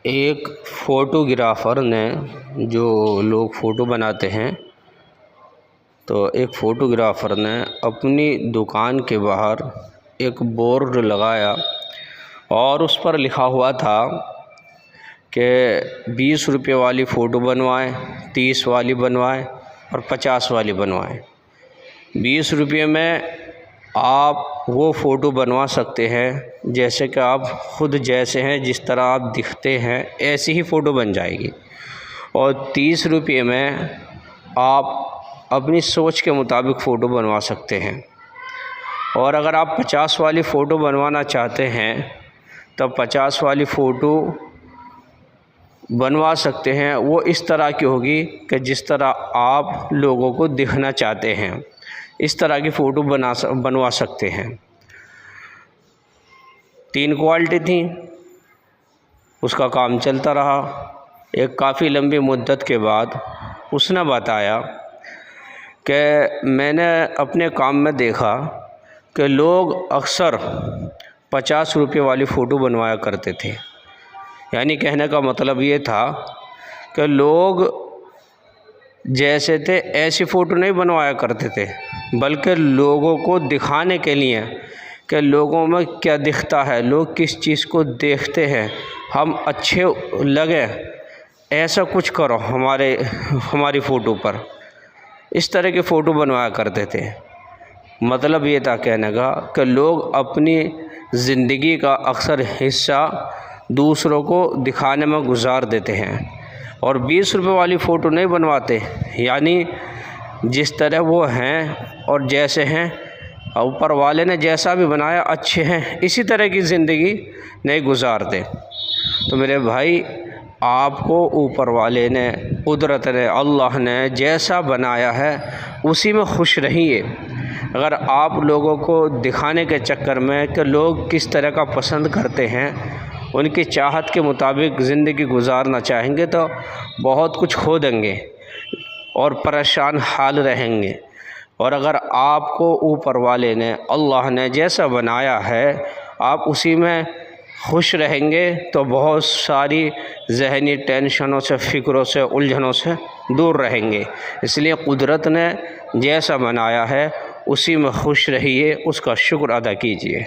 ایک فوٹوگرافر نے، جو لوگ فوٹو بناتے ہیں، تو ایک فوٹوگرافر نے اپنی دکان کے باہر ایک بورڈ لگایا اور اس پر لکھا ہوا تھا کہ 20 روپے والی فوٹو بنوائیں، 30 والی بنوائیں اور 50 والی بنوائیں۔ 20 روپے میں آپ وہ فوٹو بنوا سکتے ہیں جیسے کہ آپ خود جیسے ہیں، جس طرح آپ دکھتے ہیں ایسی ہی فوٹو بن جائے گی، اور 30 روپے میں آپ اپنی سوچ کے مطابق فوٹو بنوا سکتے ہیں۔ اور اگر آپ 50 والی فوٹو بنوانا چاہتے ہیں تو 50 والی فوٹو بنوا سکتے ہیں۔ وہ اس طرح کی ہوگی کہ جس طرح آپ لوگوں کو دکھنا چاہتے ہیں، اس طرح کی فوٹو بنوا سکتے ہیں۔ 3 کوالٹی تھیں، اس کا کام چلتا رہا۔ ایک کافی لمبی مدت کے بعد اس نے بتایا کہ میں نے اپنے کام میں دیکھا کہ لوگ اکثر 50 روپے والی فوٹو بنوایا کرتے تھے۔ یعنی کہنے کا مطلب یہ تھا کہ لوگ جیسے تھے ایسی فوٹو نہیں بنوایا کرتے تھے، بلکہ لوگوں کو دکھانے کے لیے کہ لوگوں میں کیا دکھتا ہے، لوگ کس چیز کو دیکھتے ہیں، ہم اچھے لگے، ایسا کچھ کرو ہماری فوٹو پر، اس طرح کی فوٹو بنوایا کرتے تھے۔ مطلب یہ تھا کہنے کا کہ لوگ اپنی زندگی کا اکثر حصہ دوسروں کو دکھانے میں گزار دیتے ہیں، اور 20 روپے والی فوٹو نہیں بنواتے، یعنی جس طرح وہ ہیں اور جیسے ہیں، اوپر والے نے جیسا بھی بنایا اچھے ہیں، اسی طرح کی زندگی نہیں گزارتے۔ تو میرے بھائی، آپ کو اوپر والے نے، قدرت نے، اللہ نے جیسا بنایا ہے اسی میں خوش رہیے۔ اگر آپ لوگوں کو دکھانے کے چکر میں کہ لوگ کس طرح کا پسند کرتے ہیں، ان کی چاہت کے مطابق زندگی گزارنا چاہیں گے تو بہت کچھ کھو دیں گے اور پریشان حال رہیں گے۔ اور اگر آپ کو اوپر والے نے، اللہ نے جیسا بنایا ہے، آپ اسی میں خوش رہیں گے تو بہت ساری ذہنی ٹینشنوں سے، فکروں سے، الجھنوں سے دور رہیں گے۔ اس لیے قدرت نے جیسا بنایا ہے اسی میں خوش رہیے، اس کا شکر ادا کیجیے۔